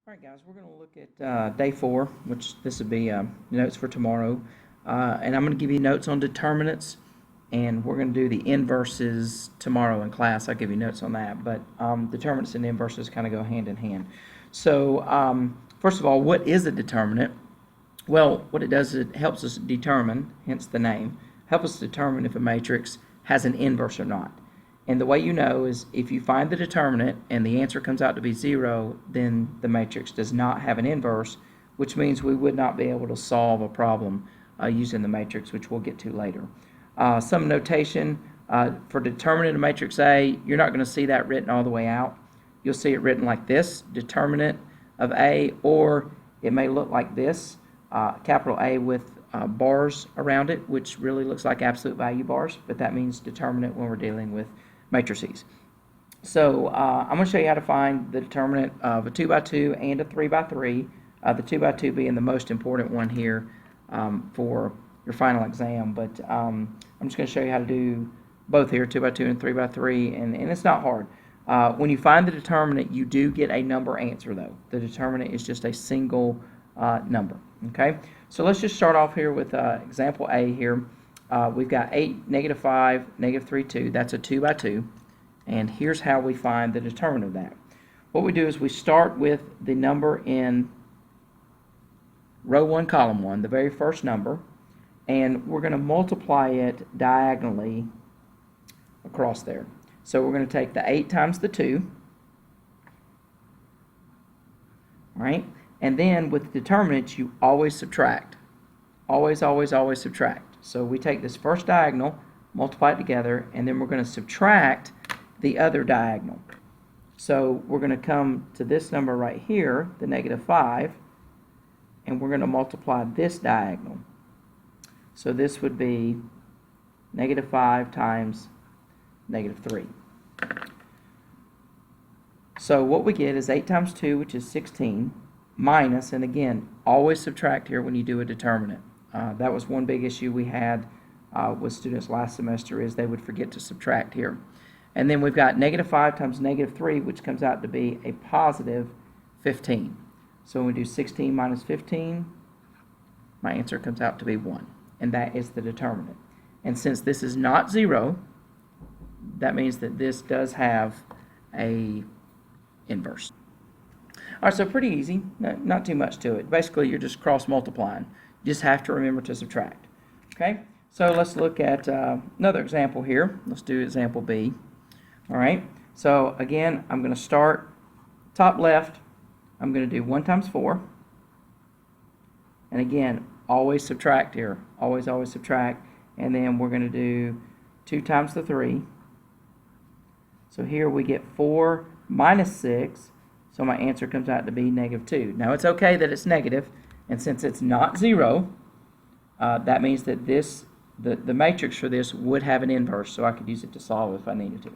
All right, guys, we're going to look at day 4, which this would be notes for tomorrow. And I'm going to give you notes on determinants, and we're going to do the inverses tomorrow in class. I'll give you notes on that, but determinants and inverses kind of go hand in hand. So, first of all, what is a determinant? Well, what it does is it helps us determine, hence the name, help us determine if a matrix has an inverse or not. And the way you know is if you find the determinant and the answer comes out to be 0, then the matrix does not have an inverse, which means we would not be able to solve a problem using the matrix, which we'll get to later. Some notation for determinant of matrix A, you're not going to see that written all the way out. You'll see it written like this, determinant of A, or it may look like this, capital A with bars around it, which really looks like absolute value bars, but that means determinant when we're dealing with matrices. So I'm going to show you how to find the determinant of a 2 by 2 and a 3 by 3. The 2 by 2 being the most important one here for your final exam. But I'm just going to show you how to do both here, 2 by 2 and 3 by 3, and it's not hard. When you find the determinant, you do get a number answer, though. The determinant is just a single number. Okay, so let's just start off here with example A here. We've got 8, -5, -3, 2. That's a 2 by 2. And here's how we find the determinant of that. What we do is we start with the number in row 1, column 1, the very first number, and we're going to multiply it diagonally across there. So we're going to take the 8 times the 2, all right? And then with determinants, you always subtract. Always, always, always subtract. So we take this first diagonal, multiply it together, and then we're going to subtract the other diagonal. So we're going to come to this number right here, the -5, and we're going to multiply this diagonal. So this would be -5 times -3. So what we get is 8 times 2, which is 16, minus, and again, always subtract here when you do a determinant. That was one big issue we had with students last semester, is they would forget to subtract here. And then we've got -5 times -3, which comes out to be a positive 15. So when we do 16 minus 15, my answer comes out to be 1. And that is the determinant. And since this is not 0, that means that this does have a inverse. All right, so pretty easy, not too much to it. Basically, you're just cross multiplying. You just have to remember to subtract. Okay, so let's look at another example here. Let's do example B. All right, so again, I'm going to start top left. I'm going to do 1 times 4. And again, always subtract here. Always, always subtract. And then we're going to do 2 times the 3. So here we get 4 minus 6. So my answer comes out to be -2. Now it's okay that it's negative, and since it's not 0, that means that the matrix for this would have an inverse, so I could use it to solve if I needed to.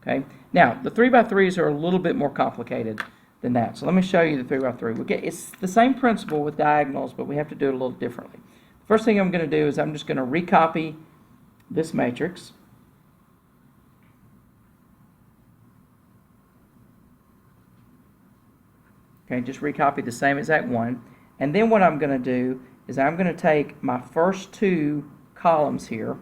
Okay. Now the 3 by 3s are a little bit more complicated than that. So let me show you the 3 by 3. It's the same principle with diagonals, but we have to do it a little differently. The first thing I'm going to do is I'm just going to recopy this matrix. Okay, just recopy the same exact one. And then what I'm going to do is I'm going to take my first 2 columns here,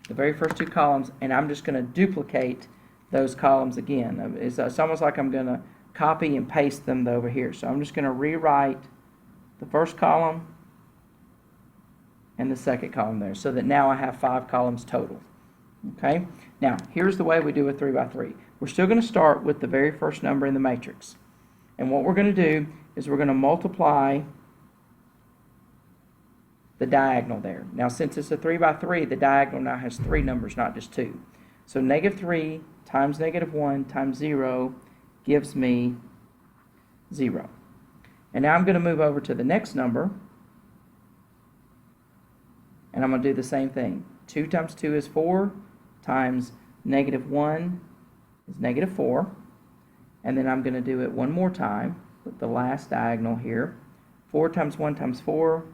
the very first 2 columns, and I'm just going to duplicate those columns again. It's almost like I'm going to copy and paste them over here. So I'm just going to rewrite the first column and the second column there, so that now I have 5 columns total. Okay, now here's the way we do a 3 by 3. We're still going to start with the very first number in the matrix. And what we're going to do is we're going to multiply the diagonal there. Now, since it's a 3 by 3, the diagonal now has 3 numbers, not just 2. So -3 times -1 times 0 gives me 0. And now I'm going to move over to the next number, and I'm going to do the same thing. 2 times 2 is 4, times -1 is -4. And then I'm going to do it one more time with the last diagonal here. 4 times 1 times 4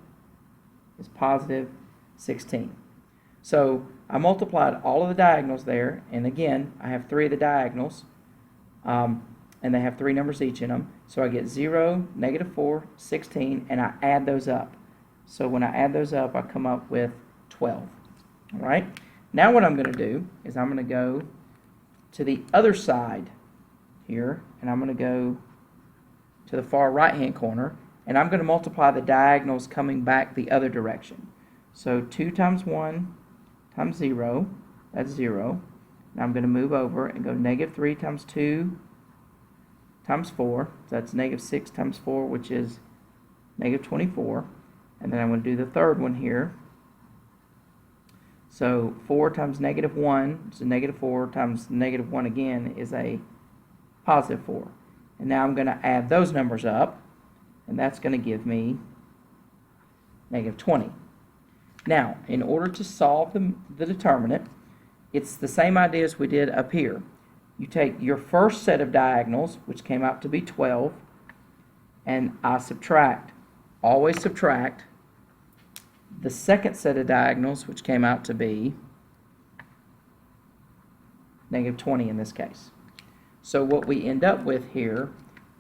is positive 16. So I multiplied all of the diagonals there, and again, I have 3 of the diagonals. and they have 3 numbers each in them. So I get 0, -4, 16, and I add those up. So when I add those up, I come up with 12. All right? Now what I'm going to do is I'm going to go to the other side here, and I'm going to go to the far right-hand corner, and I'm going to multiply the diagonals coming back the other direction. So 2 times 1 times 0, that's 0. Now I'm going to move over and go -3 times 2 times 4, so that's -6 times 4, which is -24. And then I'm going to do the third one here. So 4 times -1, so -4 times -1 again is a +4. And now I'm going to add those numbers up, and that's going to give me -20. Now, in order to solve the determinant, it's the same idea as we did up here. You take your first set of diagonals, which came out to be 12, and I subtract. Always subtract the second set of diagonals, which came out to be -20 in this case. So what we end up with here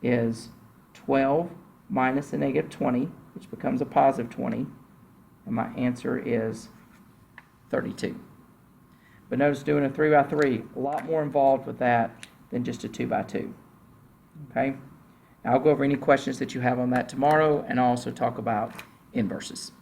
is 12 minus a -20, which becomes a +20, and my answer is 32. But notice doing a 3 by 3, a lot more involved with that than just a 2 by 2. Okay? Now I'll go over any questions that you have on that tomorrow, and I'll also talk about inverses.